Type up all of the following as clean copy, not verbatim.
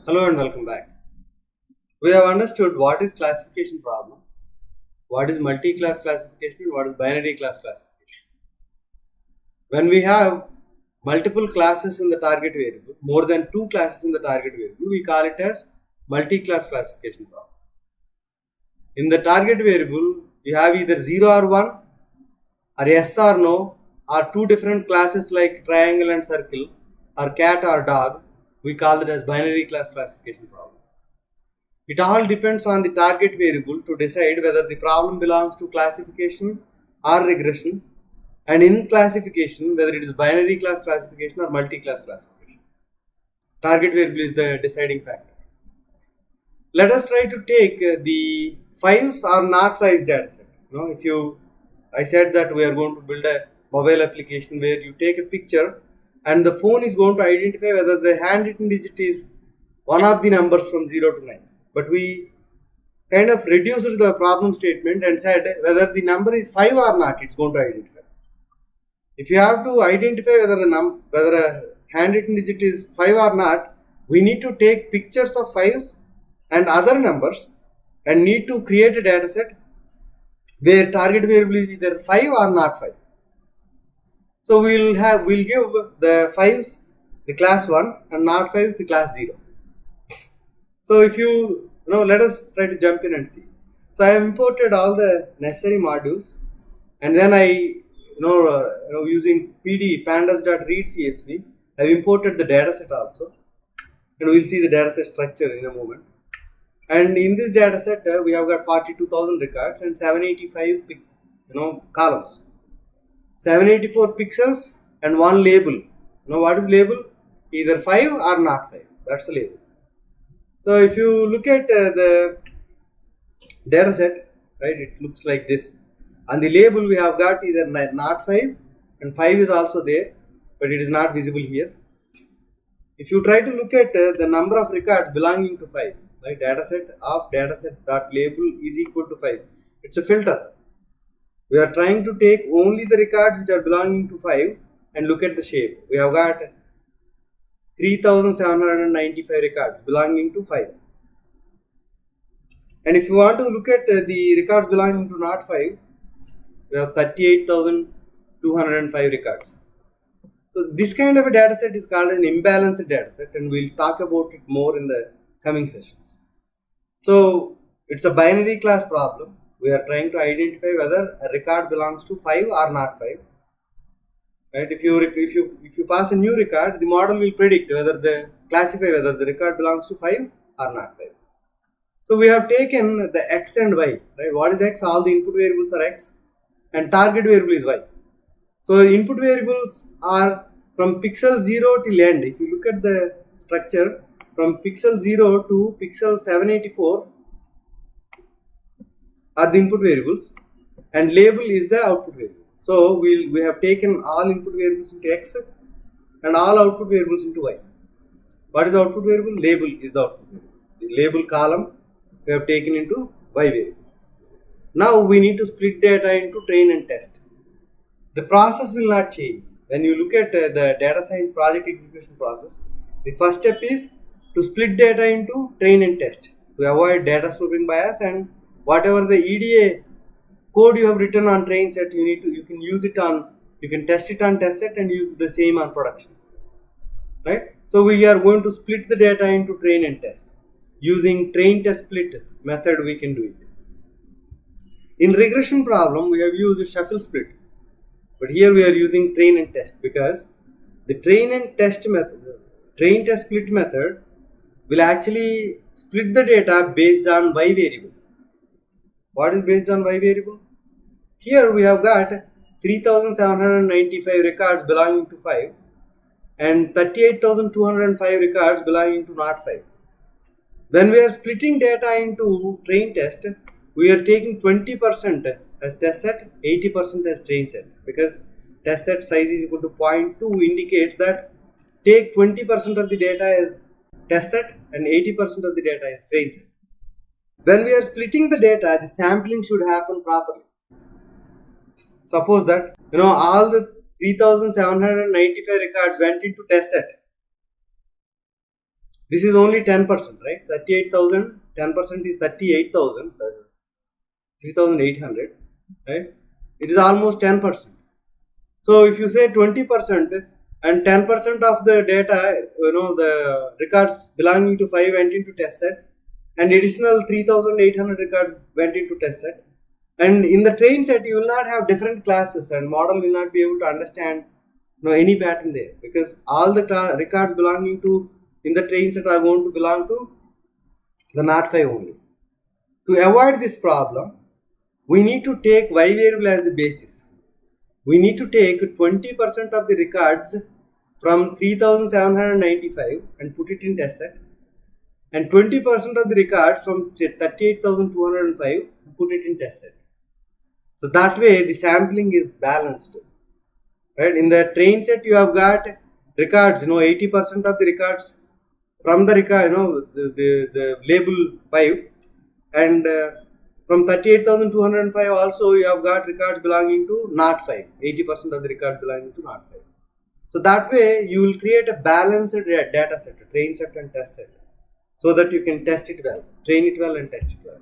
Hello and welcome back. We have understood what is classification problem, what is multi-class classification, and what is binary class classification. When we have multiple classes in the target variable, more than two classes in the target variable, we call it as multi-class classification problem. In the target variable, you have either 0 or 1, or yes or no, or two different classes like triangle and circle, or cat or dog. We call it as binary class classification problem. It all depends on the target variable to decide whether the problem belongs to classification or regression, and in classification whether it is binary class classification or multi-class classification. Target variable is the deciding factor. Let us try to take the files or not files dataset. I said that we are going to build a mobile application where you take a picture and the phone is going to identify whether the handwritten digit is one of the numbers from 0 to 9. But we kind of reduced the problem statement and said whether the number is 5 or not, it's going to identify. If you have to identify whether a handwritten digit is 5 or not, we need to take pictures of 5s and other numbers and need to create a data set where target variable is either 5 or not 5. So we'll give the 5s the class 1 and not 5s the class 0. So if let us try to jump in and see. So I have imported all the necessary modules, and then I using pd pandas.read csv, I have imported the dataset also, and we'll see the dataset structure in a moment. And in this dataset we have got 42,000 records and 785 columns, 784 pixels and one label. What is label? Either 5 or not 5. That's the label. So if you look at the data set, right, it looks like this. On the label we have got either not 5 and 5 is also there, but it is not visible here. If you try to look at the number of records belonging to 5, right, dataset of dataset.label is equal to 5. It's a filter. We are trying to take only the records which are belonging to 5 and look at the shape. We have got 3,795 records belonging to 5. And if you want to look at the records belonging to not 5, we have 38,205 records. So this kind of a data set is called an imbalanced data set, and we'll talk about it more in the coming sessions. So it's a binary class problem. We are trying to identify whether a record belongs to 5 or not 5. Right? If you pass a new record, the model will predict whether the record belongs to 5 or not 5. So we have taken the x and y. Right? What is x? All the input variables are x, and target variable is y. So the input variables are from pixel 0 till end. If you look at the structure, from pixel 0 to pixel 784 are the input variables, and label is the output variable. So we have taken all input variables into x and all output variables into y. What is the output variable? Label is the output variable. The label column we have taken into y variable. Now we need to split data into train and test. The process will not change. When you look at the data science project execution process, the first step is to split data into train and test to avoid data snooping bias, and whatever the EDA code you have written on train set, you can test it on test set and use the same on production. Right? So we are going to split the data into train and test. Using train test split method we can do it. In regression problem we have used shuffle split, but here we are using train and test because the train test split method will actually split the data based on y variable. What is based on y variable? Here we have got 3,795 records belonging to 5 and 38,205 records belonging to not 5. When we are splitting data into train test, we are taking 20% as test set, 80% as train set, because test set size is equal to 0.2 indicates that take 20% of the data as test set and 80% of the data as train set. When we are splitting the data, the sampling should happen properly. Suppose that all the 3,795 records went into test set. This is only 10%, right? 38,000, 10% is 38,000, 3,800, right? It is almost 10%. So if you say 20% and 10% of the data, the records belonging to 5 went into test set, and additional 3,800 records went into test set. And in the train set, you will not have different classes, and model will not be able to understand any pattern there, because all the records belonging to in the train set are going to belong to the NOT 5 only. To avoid this problem, we need to take Y variable as the basis. We need to take 20% of the records from 3,795 and put it in test set, and 20% of the records from 38,205 and put it in test set. So that way the sampling is balanced, right? In the train set, you have got records, 80% of the records from the record, the label 5, and from 38,205 also you have got records belonging to NOT 5, 80% of the records belonging to NOT 5. So that way you will create a balanced data set, a train set and test set, so that you can test it well, train it well and test it well.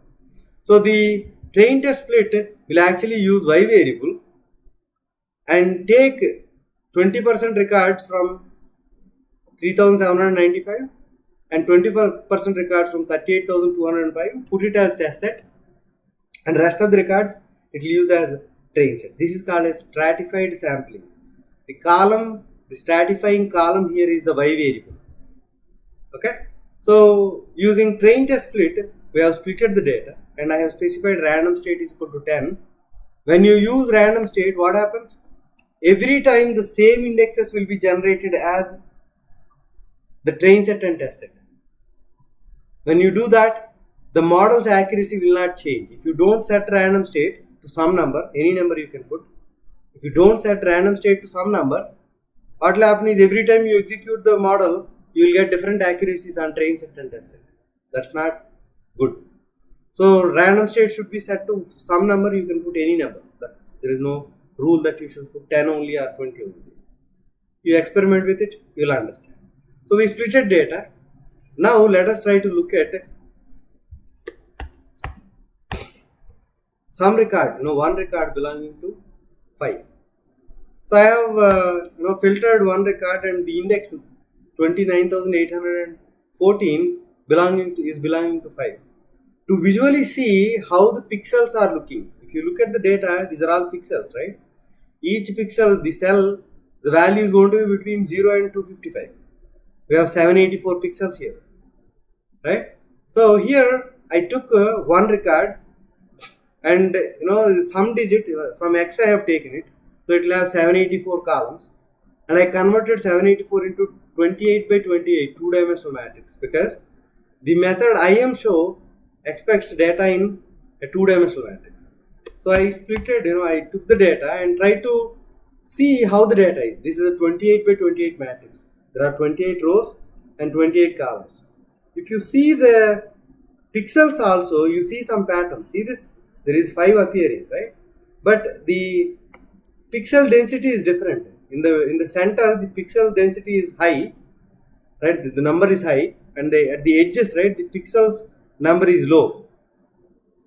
So the train test split will actually use Y variable and take 20% records from 3,795 and 25% records from 38,205, put it as test set, and rest of the records it will use as train set. This is called as stratified sampling. The stratifying column here is the Y variable. Okay, so using train test split, we have splitted the data, and I have specified random state is equal to 10. When you use random state, what happens? Every time the same indexes will be generated as the train set and test set. When you do that, the model's accuracy will not change. If you don't set random state to some number, any number you can put. If you don't set random state to some number, what will happen is every time you execute the model, you will get different accuracies on train set and test set. That's not good. So random state should be set to some number, you can put any number. There is no rule that you should put 10 only or 20 only. You experiment with it, you will understand. So we splitted data. Now let us try to look at some record, one record belonging to 5. So I have filtered one record, and the index 29,814 is belonging to 5. To visually see how the pixels are looking, if you look at the data, these are all pixels, right? Each pixel, the cell, the value is going to be between 0 and 255. We have 784 pixels here, right? So here I took one record, and some digit from X I have taken it, so it will have 784 columns, and I converted 784 into 28 by 28 two-dimensional matrix, because the method IMShow expects data in a two-dimensional matrix. So I splitted, I took the data and tried to see how the data is. This is a 28 by 28 matrix. There are 28 rows and 28 columns. If you see the pixels also, you see some pattern. See this? There is 5 appearing, right? But the pixel density is different. In the center, the pixel density is high, right? The number is high, and at the edges, right, the pixels number is low,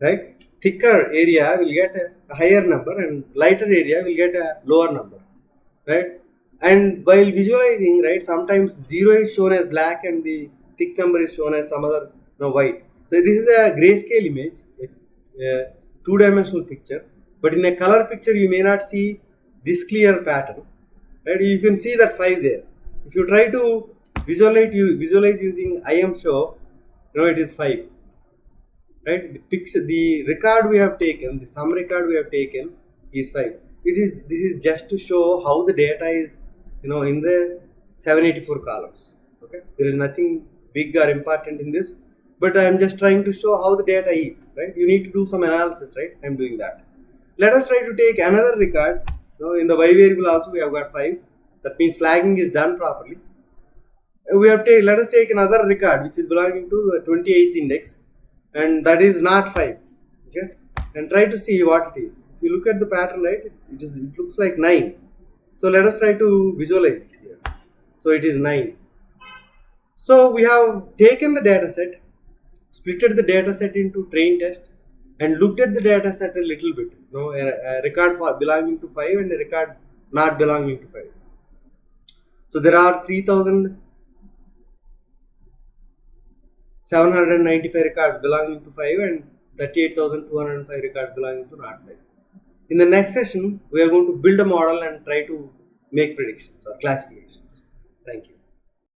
right? Thicker area will get a higher number, and lighter area will get a lower number, right? And while visualizing, right, sometimes 0 is shown as black and the thick number is shown as some other white. So this is a grayscale image, a two-dimensional picture, but in a color picture you may not see this clear pattern, right? You can see that 5 there. If you try to visualize using IMShow, it is 5, right? The record we have taken, the sum record we have taken is 5. This is just to show how the data is, in the 784 columns. Okay, there is nothing big or important in this, but I am just trying to show how the data is, right? You need to do some analysis, right? I am doing that. Let us try to take another record. In the Y variable also we have got 5. That means flagging is done properly. Let us take another record which is belonging to 28th index, and that is not 5. Okay, and try to see what it is. If you look at the pattern, right, it looks like 9. So let us try to visualize it here. So it is 9. So we have taken the data set, splitted the data set into train test, and looked at the data set a little bit. A record for belonging to 5 and a record not belonging to 5. So there are 3,795 records belonging to 5 and 38,205 records belonging to not 5. In the next session, we are going to build a model and try to make predictions or classifications. Thank you.